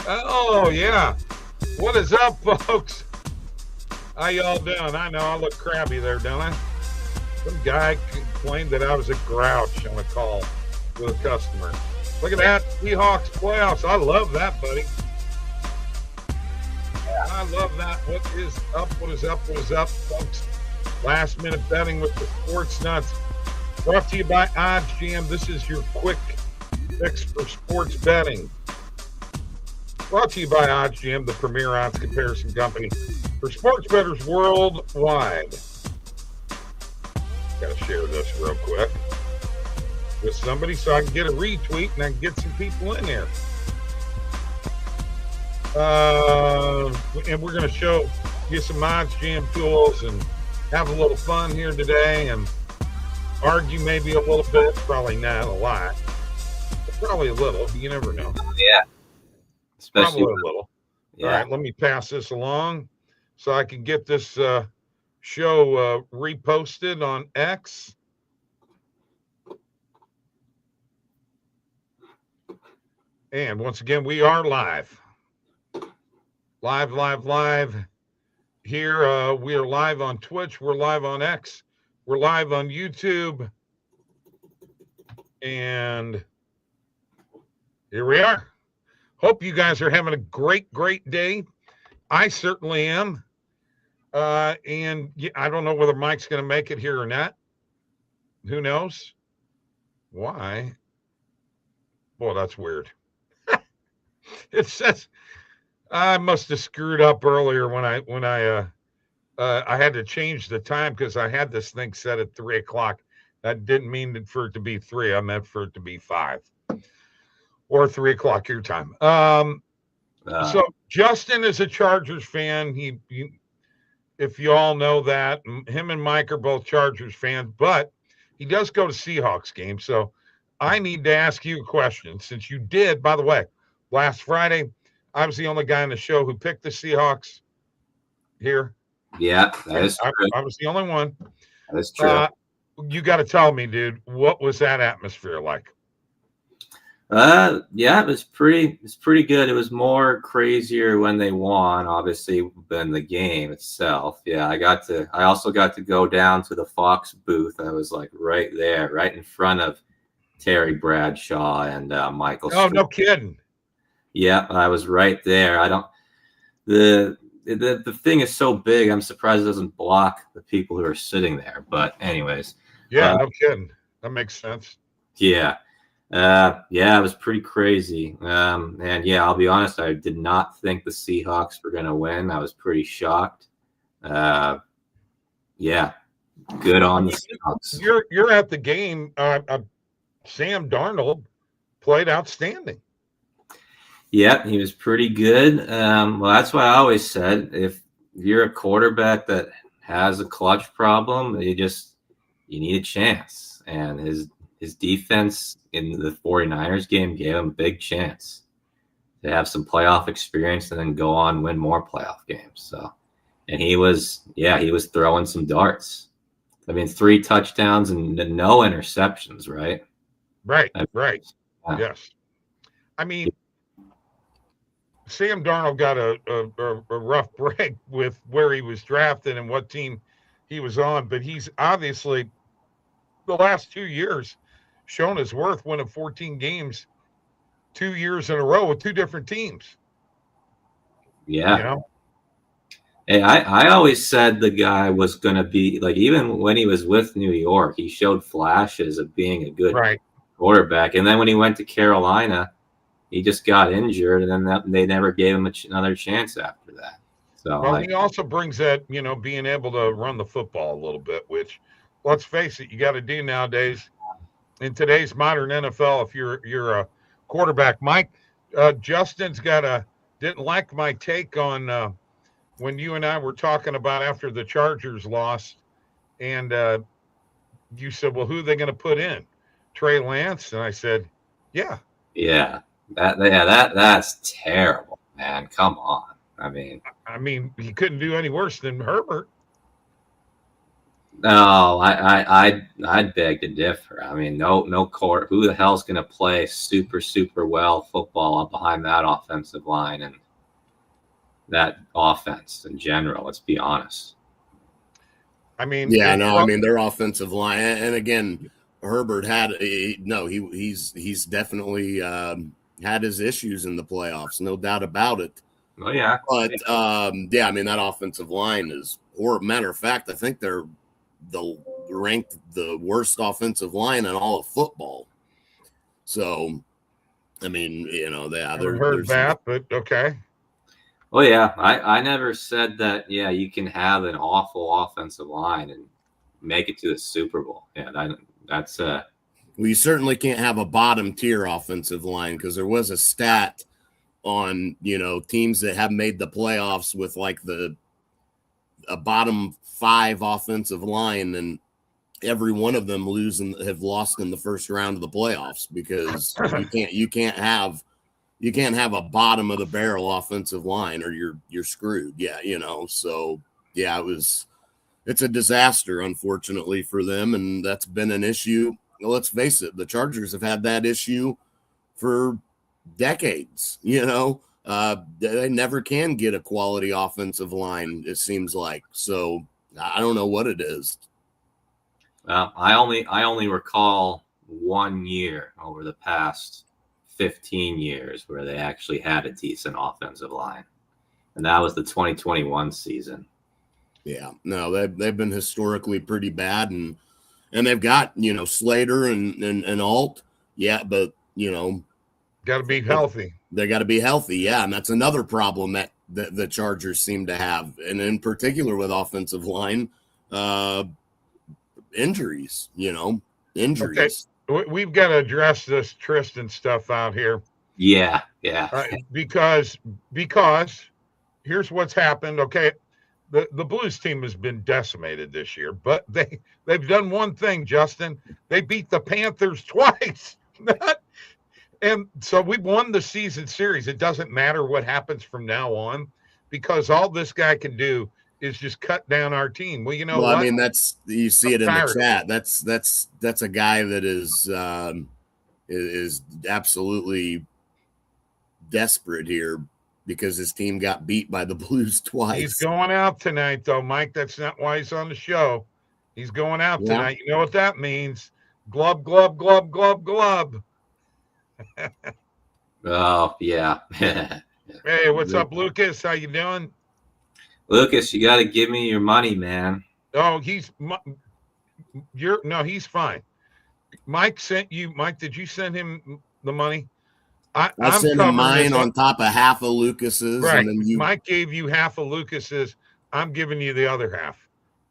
Oh, yeah. What is up, folks? How y'all doing? I know I look crabby there, don't I? Some guy complained that I was a grouch on a call with a customer. Look at that. Seahawks playoffs. I love that, buddy. I love that. What is up? What is up? What is up, folks? Last minute betting with the Sports Nuts. Brought to you by OddsJam. This is your quick fix for sports betting. Brought to you by OddsJam, the premier odds comparison company for sports bettors worldwide. Got to share this real quick with somebody so I can get a retweet and I can get some people in there. And we're going to show you some OddsJam tools and have a little fun here today and argue maybe a little bit, probably not a lot, but probably a little. You never know. Yeah. Especially probably a little. Yeah. All right, let me pass this along so I can get this show reposted on X. And once again, we are live. Live. Here, we are live on Twitch. We're live on X. We're live on YouTube. And here we are. Hope you guys are having a great day. I certainly am. And I don't know whether Mike's going to make it here or not. Who knows? Why? Boy, that's weird. It says I must have screwed up earlier when I had to change the time because I had this thing set at 3:00. That didn't mean for it to be 3. I meant for it to be 5 or 3:00 your time. So Justin is a Chargers fan. He, if you all know that, him and Mike are both Chargers fans, but he does go to Seahawks games. So I need to ask you a question since you did, by the way, last Friday, I was the only guy on the show who picked the Seahawks here. Yeah, that is true. I was the only one. That is true. You got to tell me, dude, what was that atmosphere like? Yeah, it was pretty good. It was more crazier when they won, obviously, than the game itself. Yeah, I also got to go down to the Fox booth. I was like right there, right in front of Terry Bradshaw and Michael. Oh, no kidding. Yeah, I was right there. The thing is so big, I'm surprised it doesn't block the people who are sitting there. But anyways. Yeah, no kidding. That makes sense. Yeah. It was pretty crazy. And yeah, I'll be honest, I did not think the Seahawks were going to win. I was pretty shocked. Yeah, good on the Seahawks. You're at the game. Sam Darnold played outstanding. Yeah, he was pretty good. Well, that's what I always said. If you're a quarterback that has a clutch problem, you need a chance. And his defense in the 49ers game gave him a big chance to have some playoff experience and then go on and win more playoff games. So, and he was throwing some darts. I mean, 3 touchdowns and no interceptions, right? Right. Yeah. Yes. I mean, Sam Darnold got a rough break with where he was drafted and what team he was on, but he's obviously the last 2 years shown his worth, winning 14 games 2 years in a row with 2 different teams. Yeah. You know? Hey, I always said the guy was going to be, like, even when he was with New York, he showed flashes of being a good quarterback. And then when he went to Carolina, he just got injured, and then they never gave him another chance after that. So, he also brings that, being able to run the football a little bit, which, let's face it, you got to do nowadays in today's modern NFL. If you're a quarterback, Mike, Justin's didn't like my take on when you and I were talking about after the Chargers lost, and you said, well, who are they going to put in? Trey Lance? And I said, yeah. That's terrible, man. Come on. I mean, he couldn't do any worse than Herbert. No, I'd beg to differ. I mean, no court. Who the hell's going to play super well football up behind that offensive line and that offense in general? Let's be honest. I mean, yeah, no, I mean their offensive line, and again, Herbert he's definitely had his issues in the playoffs, no doubt about it. Oh yeah, but yeah, I mean that offensive line is, or matter of fact, I think they're ranked the worst offensive line in all of football. So, I mean, you know, I haven't heard that, but okay. Oh yeah, I never said that. Yeah, you can have an awful offensive line and make it to the Super Bowl. Yeah, that's well, you certainly can't have a bottom tier offensive line, because there was a stat on, you know, teams that have made the playoffs with like a bottom 5 offensive line, and every one of them have lost in the first round of the playoffs, because you can't have a bottom of the barrel offensive line, or you're screwed. Yeah, you know. So yeah, it's a disaster, unfortunately, for them, and that's been an issue. Let's face it, the Chargers have had that issue for decades. You know, they never can get a quality offensive line, it seems like. So I don't know what it is. I only recall 1 year over the past 15 years where they actually had a decent offensive line, and that was the 2021 season. Yeah, no, they've been historically pretty bad, and they've got, you know, Slater and Alt. Yeah, but you know, got to be healthy. They got to be healthy. Yeah, and that's another problem that the Chargers seem to have, and in particular with offensive line injuries. You know, injuries. Okay. We've got to address this Tristan stuff out here. Yeah. Because here's what's happened. Okay, the Blues team has been decimated this year, but they've done one thing, Justin. They beat the Panthers twice. And so we won the season series. It doesn't matter what happens from now on, because all this guy can do is just cut down our team. Well, you know what? I mean, you see it in the chat. That's a guy that is absolutely desperate here, because his team got beat by the Blues twice. He's going out tonight, though, Mike. That's not why he's on the show. He's going out tonight. You know what that means? Glub, glub, glub, glub, glub. Oh yeah. Hey, what's up, Lucas? How you doing? Lucas, you got to give me your money, man. Oh, he's fine. Mike sent you. Mike, did you send him the money? I sent him mine on top of half of Lucas's. Right. And then Mike gave you half of Lucas's. I'm giving you the other half.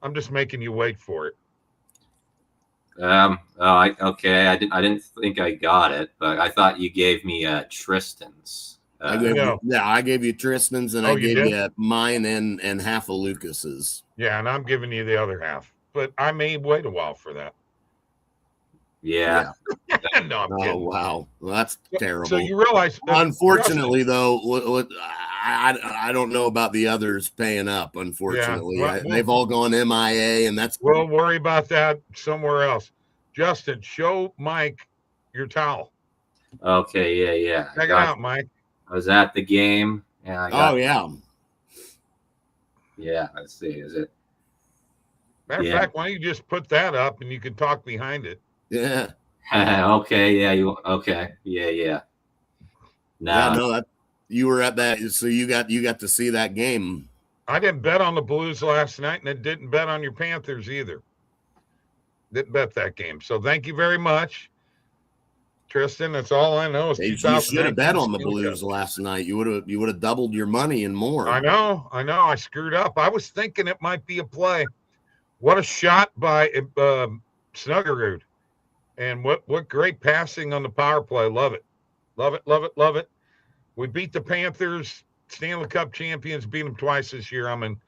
I'm just making you wait for it. Okay. I didn't think I got it, but I thought you gave me Tristan's. I gave you Tristan's, and I gave you mine and half of Lucas's. Yeah, and I'm giving you the other half, but I may wait a while for that. Yeah. No, I'm kidding. Wow, well, that's terrible. So you realize, unfortunately, though, I don't know about the others paying up. Unfortunately, they've all gone MIA, and that's. We'll worry about that somewhere else. Justin, show Mike your towel. Okay, yeah. Check it out, Mike. I was at the game. Yeah, Yeah, let's see. Is it? Matter of fact, why don't you just put that up and you can talk behind it? Yeah. Okay. Yeah. Okay. Yeah. No, you were at that, so you got to see that game. I didn't bet on the Blues last night, and I didn't bet on your Panthers either. Didn't bet that game. So thank you very much, Tristan. That's all I know. You should have bet on the Blues last night. You would have doubled your money and more. I know. I screwed up. I was thinking it might be a play. What a shot by Snuggerud. And what great passing on the power play. Love it. We beat the Panthers, Stanley Cup champions, beat them twice this year. I'm in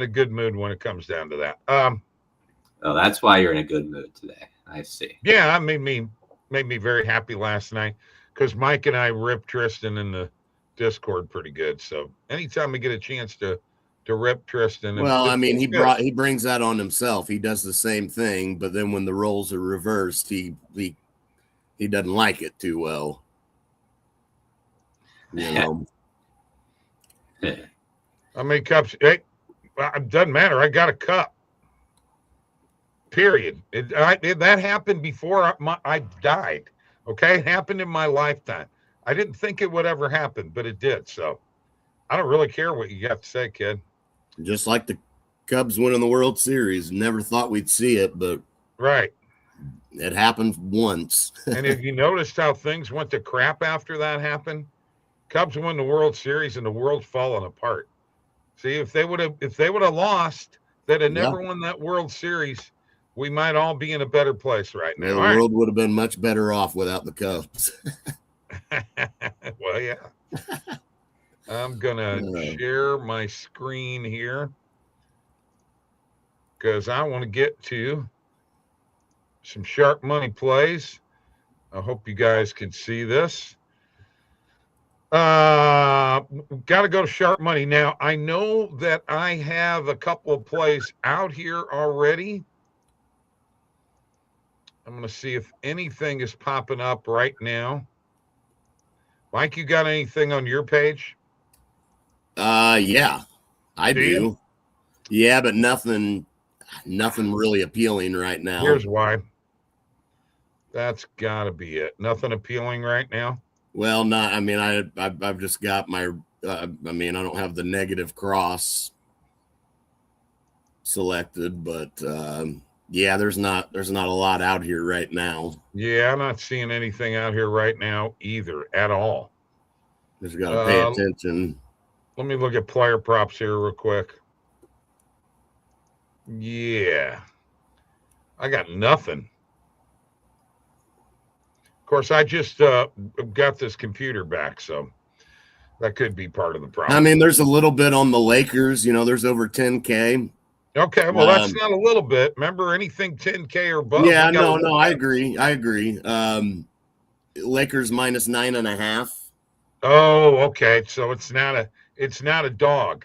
a good mood when it comes down to that. Oh, that's why you're in a good mood today. I see. Yeah, it made me very happy last night, because Mike and I ripped Tristan in the Discord pretty good. So anytime we get a chance to to rip Tristan. Well, I mean, he brings that on himself. He does the same thing, but then when the roles are reversed, he doesn't like it too well. You know. How many cups? Hey, it doesn't matter. I got a cup. Period. That happened before I died. Okay, it happened in my lifetime. I didn't think it would ever happen, but it did. So I don't really care what you got to say, kid. Just like the Cubs winning the World Series. Never thought we'd see it, but right. It happened once. And if you noticed how things went to crap after that happened, Cubs won the World Series and the world's falling apart. See, if they would have lost, they'd have never won that World Series. We might all be in a better place right now. The world would have been much better off without the Cubs. Well, yeah. I'm going to share my screen here because I want to get to some sharp money plays. I hope you guys can see this. Got to go to sharp money. Now, I know that I have a couple of plays out here already. I'm going to see if anything is popping up right now. Mike, you got anything on your page? Yeah, I do. Yeah, but nothing really appealing right now. Here's why. That's got to be it. Nothing appealing right now. Well, not. I mean, I've just got my. I mean, I don't have the negative cross selected, but yeah, there's not a lot out here right now. Yeah, I'm not seeing anything out here right now either at all. Just got to pay attention. Let me look at player props here real quick. Yeah, I got nothing. Of course, I just got this computer back, so that could be part of the problem. I mean, there's a little bit on the Lakers. You know, there's over 10K. Okay, well, that's not a little bit. Remember, anything 10K or above. Yeah, no, I agree. Lakers minus 9.5. Oh, okay. So it's not a dog.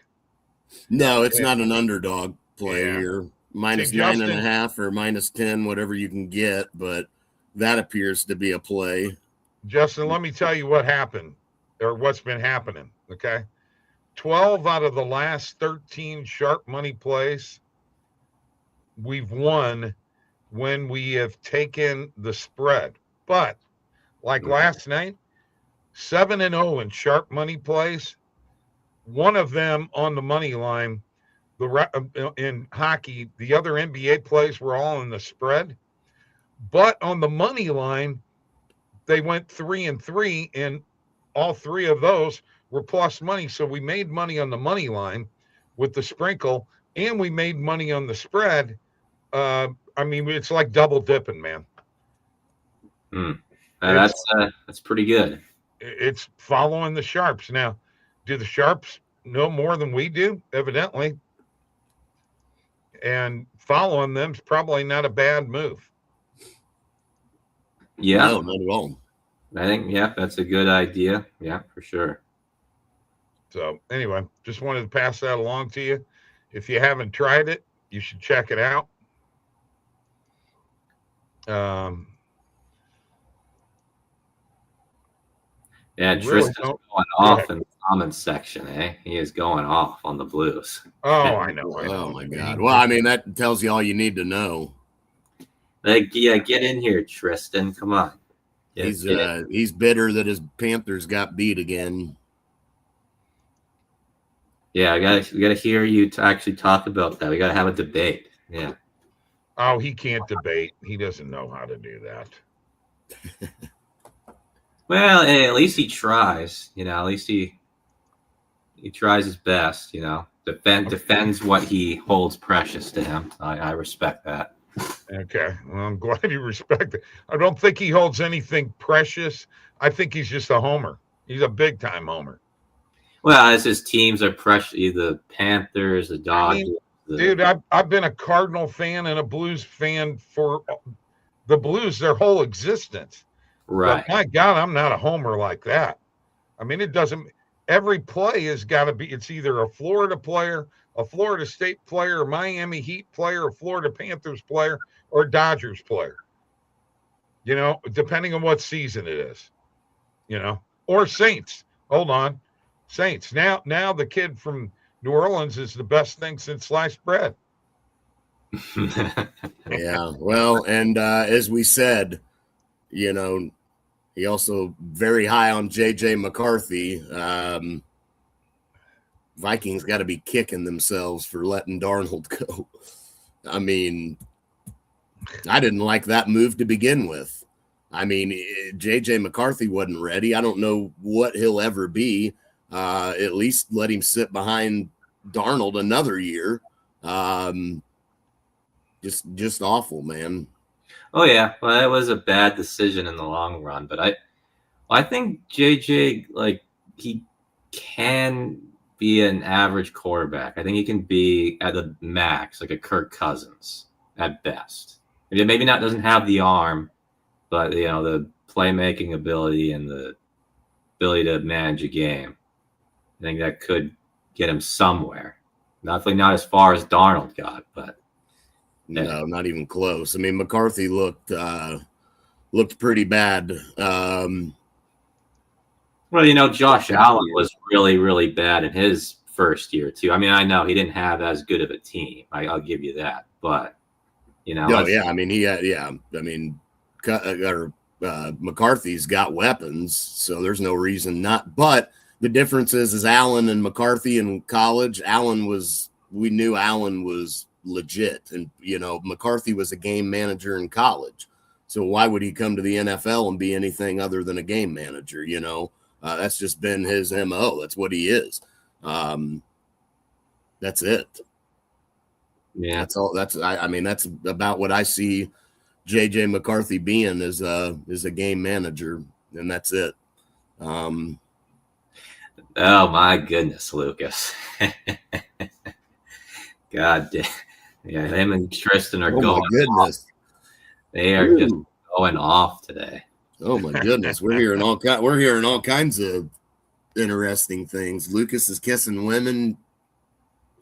No, it's not an underdog play here. Minus 9.5 or minus 10, whatever you can get, but that appears to be a play. Justin, let me tell you what happened or what's been happening. Okay. 12 out of the last 13 sharp money plays we've won when we have taken the spread. But like last night, 7-0 in sharp money plays. One of them on the money line. In hockey, the other NBA plays were all in the spread. But on the money line, they went 3-3, and all three of those were plus money. So we made money on the money line with the sprinkle, and we made money on the spread. I mean, it's like double dipping, man. That's pretty good. It's following the sharps. Now, do the sharps know more than we do? Evidently. And following them is probably not a bad move. Yeah. No, not at all. I think, that's a good idea. Yeah, for sure. So anyway, just wanted to pass that along to you. If you haven't tried it, you should check it out. Tristan's going off in the comments section, eh? He is going off on the Blues. Oh, I know. Oh, my God. Well, I mean, that tells you all you need to know. Get in here, Tristan. Come on. He's bitter that his Panthers got beat again. Yeah, we gotta hear you to actually talk about that. We gotta have a debate. Yeah. Oh, he can't debate. He doesn't know how to do that. Well, at least he tries. You know, at least he tries his best. You know, defends what he holds precious to him. I respect that. Okay. Well, I'm glad you respect it. I don't think he holds anything precious. I think he's just a homer. He's a big time homer. Well, as his teams are precious, the Panthers, the Dodgers. Dude, I've been a Cardinal fan and a Blues fan for the Blues their whole existence. Right. But my God, I'm not a homer like that. I mean, it doesn't. Every play has got to be. It's either a Florida player, a Florida State player, a Miami Heat player, a Florida Panthers player, or a Dodgers player. You know, depending on what season it is. You know, or Saints. Hold on, Saints. Now the kid from New Orleans is the best thing since sliced bread. Yeah, well, and as we said, you know, he also very high on JJ McCarthy. Vikings got to be kicking themselves for letting Darnold go. I mean, I didn't like that move to begin with. I mean, JJ McCarthy wasn't ready. I don't know what he'll ever be. At least let him sit behind Darnold another year. Just awful, man. Oh yeah, well, it was a bad decision in the long run, but I think JJ, like, he can be an average quarterback. I think he can be at the max, like a Kirk Cousins at best. Maybe not doesn't have the arm, but you know, the playmaking ability and the ability to manage a game. I think that could get him somewhere. Definitely not as far as Darnold got, but no, not even close. I mean, McCarthy looked pretty bad. Well, you know, Josh Allen was really, really bad in his first year too. I mean, I know he didn't have as good of a team. I'll give you that, but you know, I mean, I mean, McCarthy's got weapons, so there's no reason not. But the difference is Allen and McCarthy in college. We knew Allen was legit, and you know, McCarthy was a game manager in college. So why would he come to the NFL and be anything other than a game manager? You know, that's just been his MO. That's what he is. That's it. Yeah, that's all. I mean, that's about what I see JJ McCarthy being is a game manager, and that's it. Oh my goodness, Lucas. God damn. Yeah, him and Tristan are going off. They are just going off today. Oh my goodness. We're hearing all kinds of interesting things. Lucas is kissing women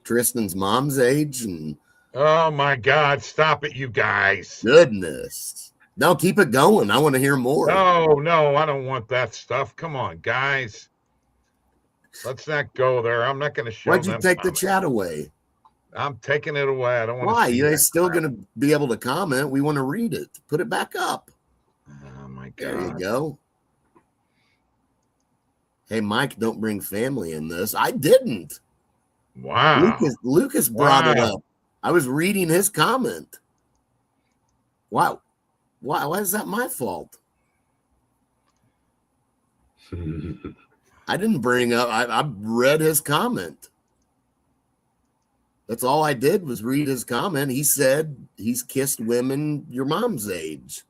Tristan's mom's age, and oh my God, stop it, you guys. Goodness. No, keep it going. I want to hear more. No, I don't want that stuff. Come on, guys. Let's not go there. I'm not going to show. Why'd you take the chat away? I'm taking it away. I don't want to. Why? You ain't still going to be able to comment. We want to read it. Put it back up. Oh my God. There you go. Hey, Mike, don't bring family in this. I didn't. Wow. Lucas brought it up. I was reading his comment. Wow. Why is that my fault? I didn't bring up. I read his comment. That's all I did was read his comment. He said he's kissed women your mom's age.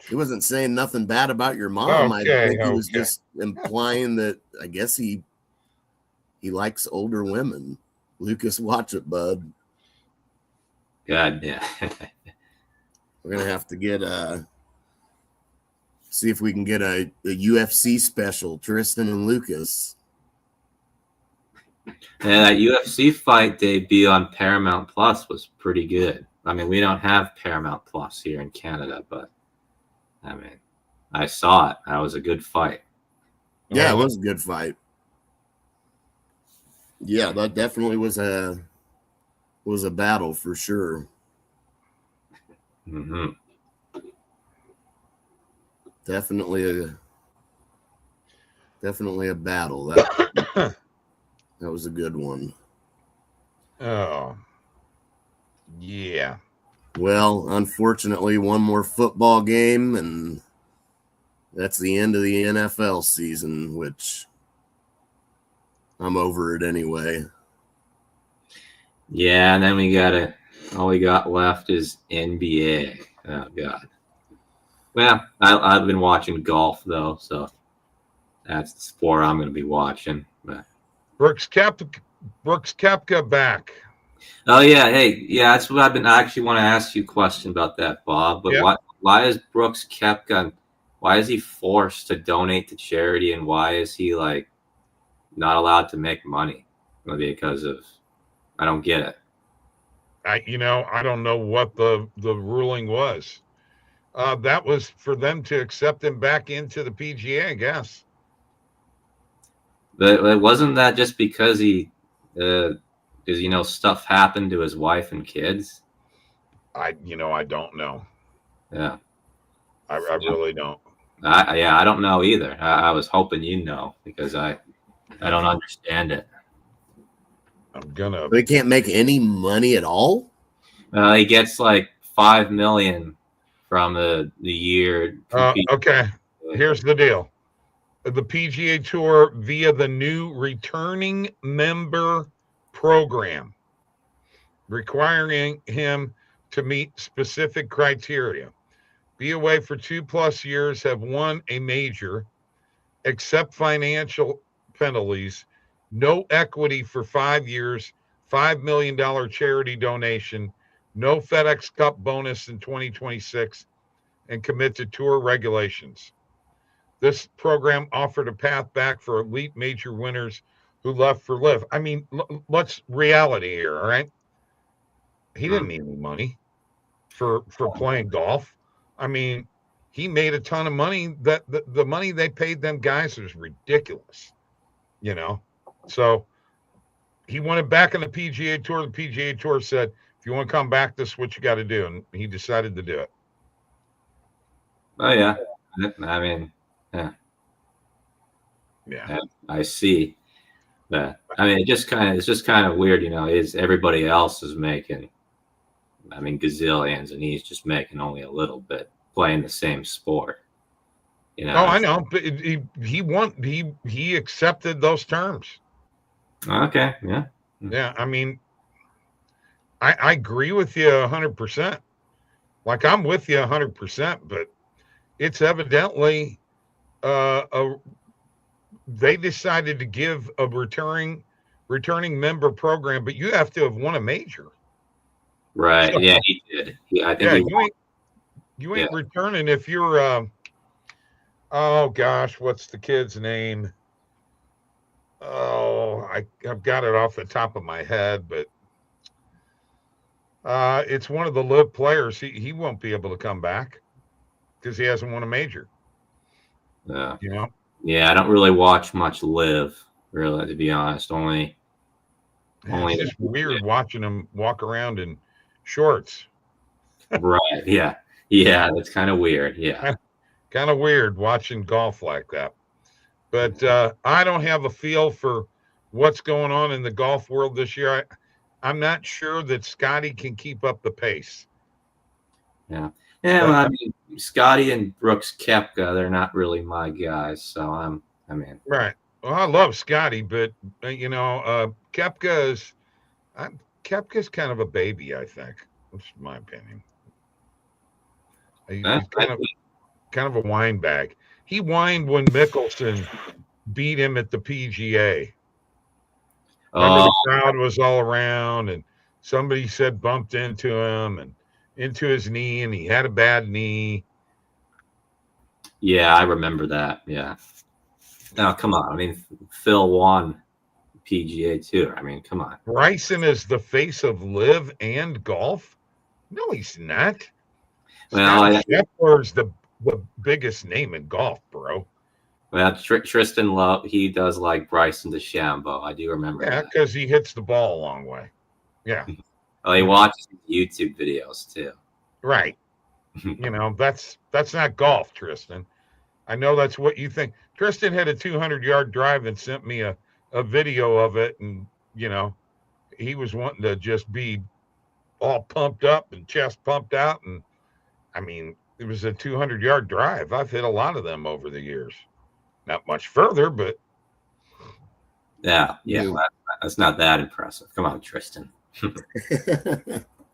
He wasn't saying nothing bad about your mom. I think he was just implying that I guess he likes older women. Lucas, watch it, bud. God, yeah. We're gonna have to get see if we can get a UFC special, Tristan and Lucas. Yeah, that UFC fight debut on Paramount Plus was pretty good. I mean, we don't have Paramount Plus here in Canada, but I mean, I saw it. That was a good fight. Yeah, it was a good fight. Yeah, that definitely was a battle for sure. Mm-hmm. Definitely a battle. That was a good one. Oh, yeah. Well, unfortunately, one more football game, and that's the end of the NFL season, which I'm over it anyway. Yeah, and then all we got left is NBA. Oh, God. Well, I've been watching golf, though, so that's the sport I'm going to be watching. But Brooks Koepka back. Oh, yeah. Hey, yeah, that's what I actually want to ask you a question about that, Bob. But why is Brooks Koepka, why is he forced to donate to charity, and why is he, like, not allowed to make money? Because of I don't get it. I don't know what the ruling was. That was for them to accept him back into the PGA, I guess. But wasn't that just because stuff happened to his wife and kids? I don't know. Yeah. I really don't. I don't know either. I was hoping because I don't understand it. They can't make any money at all. He gets like $5 million from the year. Okay, here's the deal: the PGA Tour via the new returning member program, requiring him to meet specific criteria. Be away for 2+ years, have won a major, accept financial penalties, no equity for 5 years, $5 million charity donation, no FedEx Cup bonus in 2026, and commit to tour regulations. This program offered a path back for elite major winners who left for LIV. I mean, what's reality here, all right? He didn't need any money for playing golf. I mean, he made a ton of money. That the money they paid them guys was ridiculous, So he wanted back in the PGA Tour. The PGA Tour said, if you want to come back, this is what you got to do. And he decided to do it. Oh, yeah. I mean, yeah. Yeah. I see that. I mean, it's just kind of weird, is everybody else is making, gazillions, and he's just making only a little bit playing the same sport. Oh, I know, but he won. He accepted those terms. Okay, yeah. Yeah, I mean, I agree with you 100%. Like, I'm with you 100%, but it's evidently they decided to give a returning member program, but you have to have won a major. Right. So, yeah, he did. I think you ain't returning if you're oh gosh, what's the kid's name? Oh, I've got it off the top of my head, but it's one of the LIV players. He won't be able to come back because he hasn't won a major. Yeah. Yeah, I don't really watch much LIV, really, to be honest. Only it's just weird watching him walk around in shorts. Right. Yeah. Yeah, that's kind of weird. Yeah. Kind of weird watching golf like that. But I don't have a feel for what's going on in the golf world this year. I'm not sure that Scotty can keep up the pace. Yeah. Yeah, well, I mean, Scotty and Brooks Koepka, they're not really my guys. So Right. Well, I love Scotty, but Koepka's kind of a baby, I think. That's my opinion. He's kind of a wine bag. He whined when Mickelson beat him at the PGA. Remember, the crowd was all around, and somebody said bumped into him and into his knee, and he had a bad knee. Yeah, I remember that. Yeah. Now, come on. I mean, Phil won PGA too. I mean, come on. Bryson is the face of LIV and golf? No, he's not. Well, Scheffler's the biggest name in golf, bro. Well, Tristan Love, he does like Bryson DeChambeau. I do remember that. Yeah, because he hits the ball a long way. Yeah. Well, he watches YouTube videos too. Right. That's not golf, Tristan. I know that's what you think. Tristan had a 200-yard drive and sent me a video of it, and he was wanting to just be all pumped up and chest pumped out, and I mean, it was a 200-yard drive. I've hit a lot of them over the years. Not much further, but yeah, well, that's not that impressive. Come on, Tristan.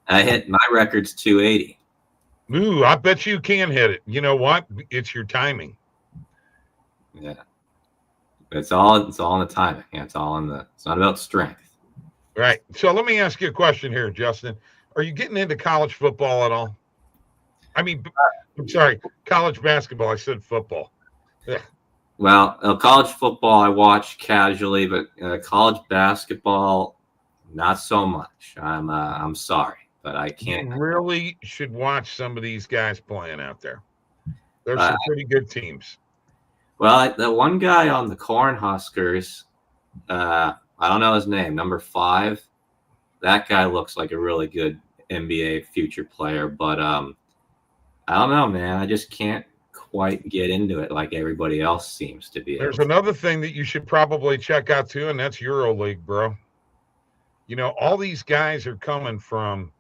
My record's 280. Ooh, I bet you can hit it. You know what? It's your timing. Yeah. It's all in the timing. Yeah, it's not about strength. Right. So let me ask you a question here, Justin. Are you getting into college football at all? I mean, I'm sorry, college basketball. I said football. Yeah. Well, college football I watch casually, but college basketball, not so much. I'm sorry, but I can't. You really should watch some of these guys playing out there. There's some pretty good teams. Well, the one guy on the Cornhuskers, I don't know his name, number 5. That guy looks like a really good NBA future player, but I don't know, man. I just can't quite get into it like everybody else seems to be. There's another thing that you should probably check out too, and that's EuroLeague, bro. You know, all these guys are coming from,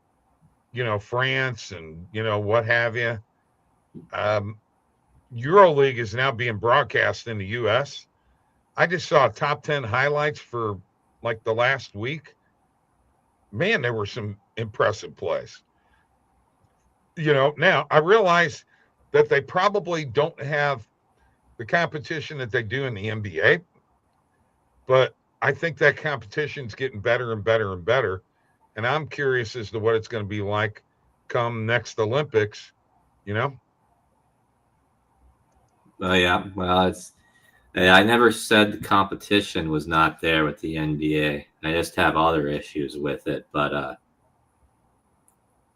you know, France and, you know, what have you. EuroLeague is now being broadcast in the U.S. I just saw top 10 highlights for like the last week. Man, there were some impressive plays. You know, now I realize that they probably don't have the competition that they do in the NBA, but I think that competition's getting better and better and better. And I'm curious as to what it's going to be like come next Olympics, you know? Oh, yeah. Well, I never said the competition was not there with the NBA. I just have other issues with it. But,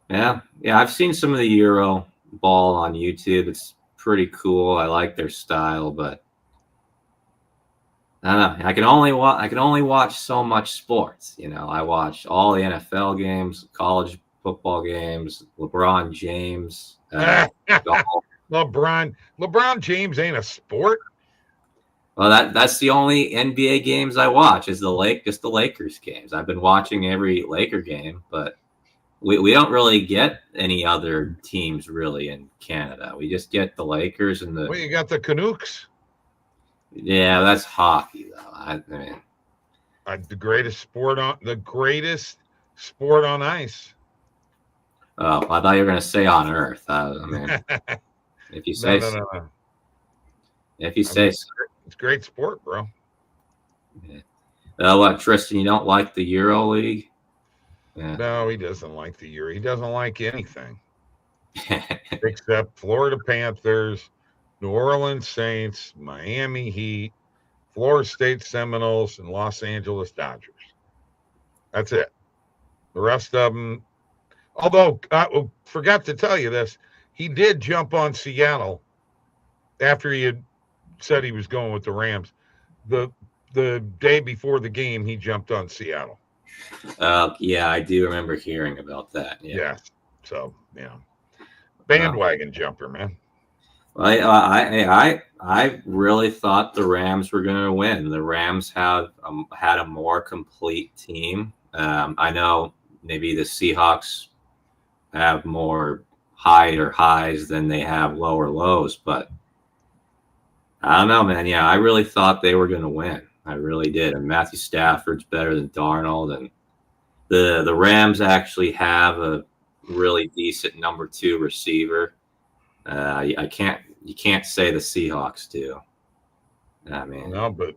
yeah, I've seen some of the Euro ball on YouTube. It's pretty cool. I like their style, but I don't know. I can only watch so much sports. You know, I watch all the NFL games, college football games, LeBron James, golf. LeBron James ain't a sport. Well, that's the only NBA games I watch is just the Lakers games. I've been watching every Laker game, but we don't really get any other teams really in Canada. We just get the Lakers and the. Well, you got the Canucks. Yeah, that's hockey though. I mean, the greatest sport on ice. Oh, I thought you were going to say on Earth. I mean, if you say no. If you say so. It's great sport, bro. Yeah. What, Tristan? You don't like the EuroLeague? Yeah. No, he doesn't like the Euro. He doesn't like anything except Florida Panthers, New Orleans Saints, Miami Heat, Florida State Seminoles, and Los Angeles Dodgers. That's it. The rest of them. Although I forgot to tell you this, he did jump on Seattle after he had said he was going with the Rams. The day before the game, he jumped on Seattle. Yeah, I do remember hearing about that. Yeah. So, bandwagon jumper, man. Well, I really thought the Rams were going to win. The Rams have had a more complete team. I know maybe the Seahawks have more higher highs than they have lower lows, but I don't know, man. Yeah, I really thought they were going to win. I really did. And Matthew Stafford's better than Darnold, and the Rams actually have a really decent number 2 receiver. You can't say the Seahawks do. I mean, no, but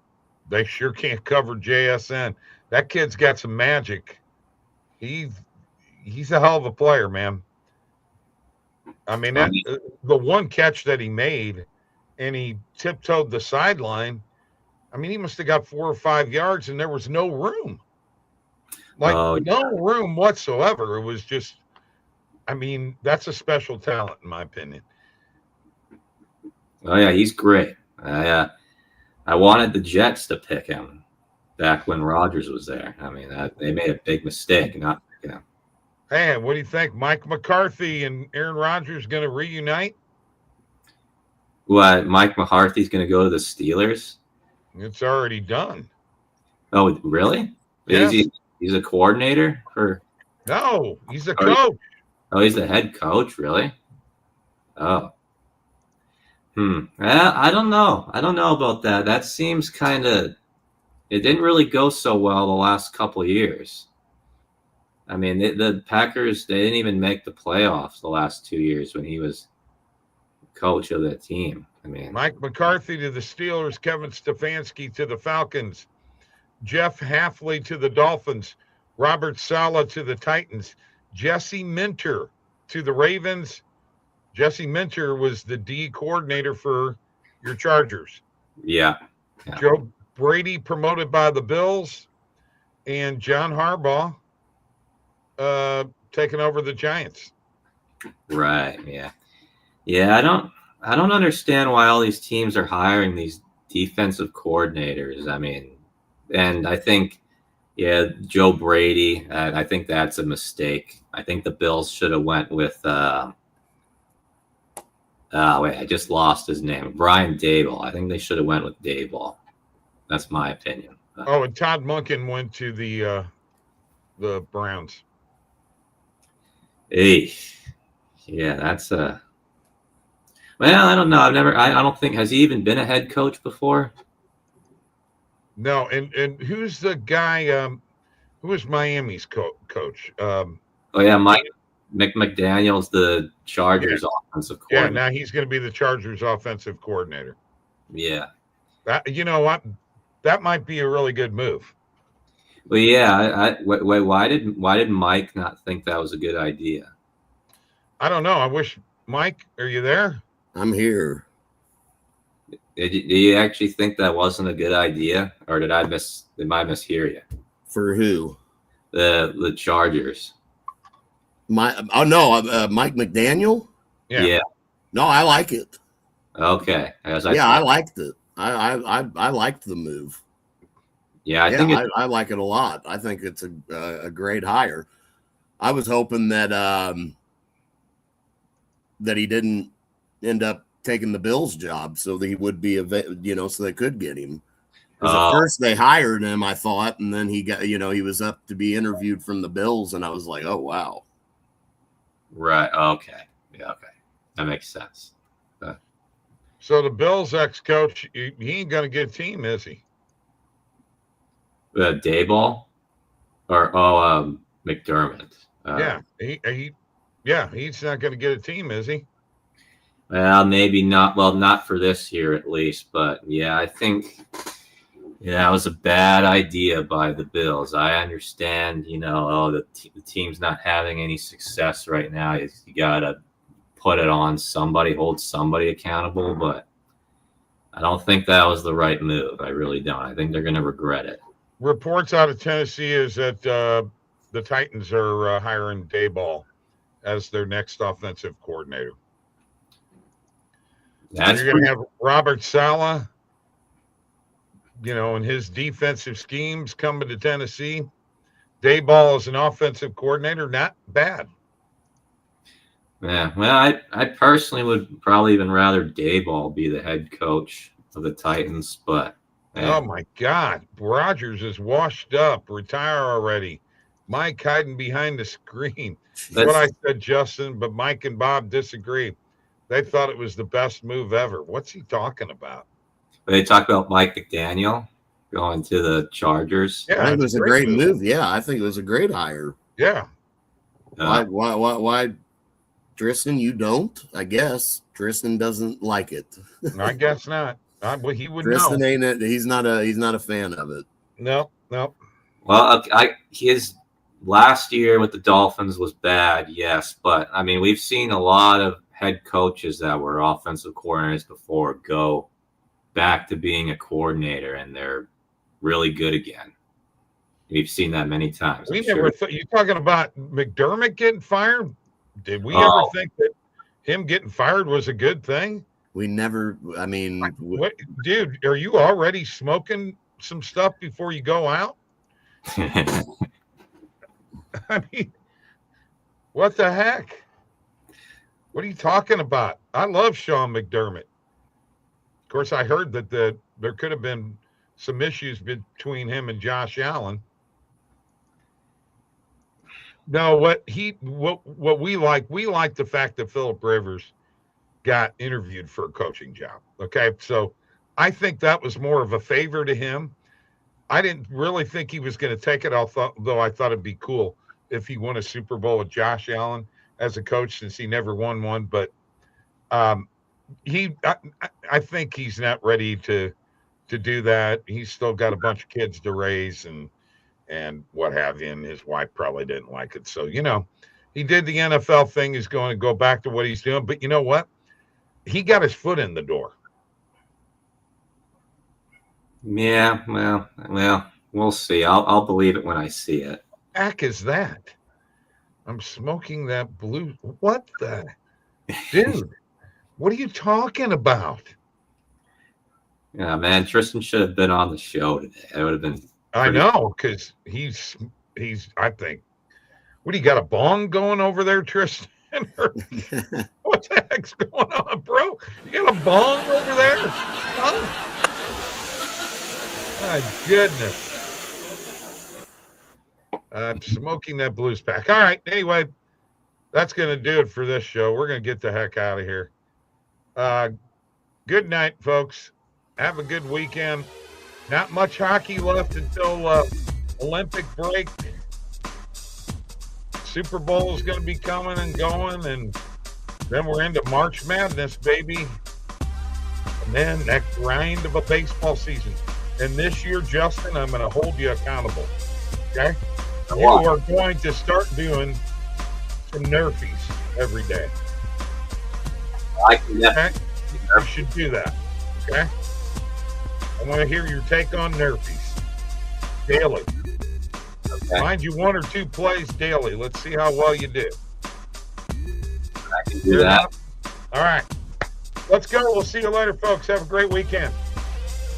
they sure can't cover JSN. That kid's got some magic. He's a hell of a player, man. I mean, the one catch that he made, and he tiptoed the sideline. I mean, he must have got 4 or 5 yards, and there was no room. No room whatsoever. It was just, I mean, that's a special talent, in my opinion. Oh, yeah, he's great. I wanted the Jets to pick him back when Rodgers was there. I mean, they made a big mistake not picking him. Hey, what do you think? Mike McCarthy and Aaron Rodgers going to reunite? What, Mike McCarthy's going to go to the Steelers? It's already done. Oh, really? Yes. He's a coordinator for? No, he's a coach. Oh, he's the head coach, really? Oh. I don't know. I don't know about that. That seems kind of. It didn't really go so well the last couple of years. I mean, the Packers, they didn't even make the playoffs the last 2 years when he was coach of the team. I mean, Mike McCarthy to the Steelers, Kevin Stefanski to the Falcons, Jeff Hafley to the Dolphins, Robert Saleh to the Titans, Jesse Minter to the Ravens. Jesse Minter was the D coordinator for your Chargers. Yeah. Joe Brady promoted by the Bills, and John Harbaugh taking over the Giants. Right. Yeah. Yeah. I don't understand why all these teams are hiring these defensive coordinators. I mean, and I think, yeah, Joe Brady, I think that's a mistake. I think the Bills should have went with, wait, I just lost his name. Brian Daboll. I think they should have went with Daboll. That's my opinion. Oh, and Todd Monken went to the Browns. Hey, yeah, that's a. Well, I don't know. I don't think, has he even been a head coach before? No, and who's the guy? Who is Miami's coach? Oh yeah, Mike McDaniel's the Chargers offensive coordinator. Yeah, now he's going to be the Chargers offensive coordinator. Yeah. That, you know what? That might be a really good move. Well, yeah. Wait, why did Mike not think that was a good idea? I don't know. I wish, Mike, are you there? I'm here. Do you actually think that wasn't a good idea, or did I mishear you? For who? The Chargers. Mike McDaniel? Yeah. No, I like it. Okay. I liked it. I liked the move. Yeah, I like it a lot. I think it's a great hire. I was hoping that that he didn't end up taking the Bills job, so that he would be so they could get him. Because at first they hired him, I thought, and then he got he was up to be interviewed from the Bills, and I was like, oh wow. Right. Okay. Yeah. Okay. That makes sense. So the Bills ex-coach, he ain't going to get a team, is he? Daboll or McDermott. He's not going to get a team, is he? Well, maybe not. Well, not for this year at least. But yeah, I think that was a bad idea by the Bills. I understand, the team's not having any success right now. You got to put it on somebody, hold somebody accountable. But I don't think that was the right move. I really don't. I think they're going to regret it. Reports out of Tennessee is that the Titans are hiring Daboll as their next offensive coordinator. You're going to have Robert Saleh, and his defensive schemes coming to Tennessee. Daboll as an offensive coordinator, not bad. Yeah, well, I personally would probably even rather Daboll be the head coach of the Titans, but oh my God, Rodgers is washed up, retire already. Mike hiding behind the screen. That's what I said, Justin, but Mike and Bob disagree. They thought it was the best move ever. What's he talking about? They talk about Mike McDaniel going to the Chargers. Yeah, I think it was a great move. Yeah, I think it was a great hire. Yeah. Why? Tristan, you don't? I guess Tristan doesn't like it. I guess not. Well, he would Tristan know. He's not a fan of it. No. Well, his last year with the Dolphins was bad, yes, but I mean we've seen a lot of head coaches that were offensive coordinators before go back to being a coordinator, and they're really good again. We've seen that many times. We never you talking about McDermott getting fired? Did we ever think that him getting fired was a good thing? We never. I mean, what, dude, are you already smoking some stuff before you go out? I mean, what the heck? What are you talking about? I love Sean McDermott. Of course, I heard that there could have been some issues between him and Josh Allen. No, what we like the fact that Phillip Rivers got interviewed for a coaching job. Okay, so I think that was more of a favor to him. I didn't really think he was going to take it, though I thought it'd be cool if he won a Super Bowl with Josh Allen as a coach, since he never won one. But I think he's not ready to do that. He's still got a bunch of kids to raise and what have you, and his wife probably didn't like it. So, he did the NFL thing. He's going to go back to what he's doing. But you know what? He got his foot in the door. Yeah, well, We'll see. I'll believe it when I see it. Heck is that? I'm smoking that blue. What the? Dude, what are you talking about? Yeah, man, Tristan should have been on the show today. It would have been. I know, because he's. I think. What do you got, a bong going over there, Tristan? What the heck's going on, bro? You got a bong over there? Huh? My goodness. I'm smoking that blues pack. All right. Anyway, that's going to do it for this show. We're going to get the heck out of here. Good night, folks. Have a good weekend. Not much hockey left until Olympic break. Super Bowl is going to be coming and going, and then we're into March Madness, baby. And then that grind of a baseball season. And this year, Justin, I'm going to hold you accountable. Okay? You are going to start doing some Nerfies every day. I can definitely. You should do that. Okay? I want to hear your take on Nerfies daily. Okay. Mind you, 1 or 2 plays daily. Let's see how well you do. I can do that. All right. Let's go. We'll see you later, folks. Have a great weekend.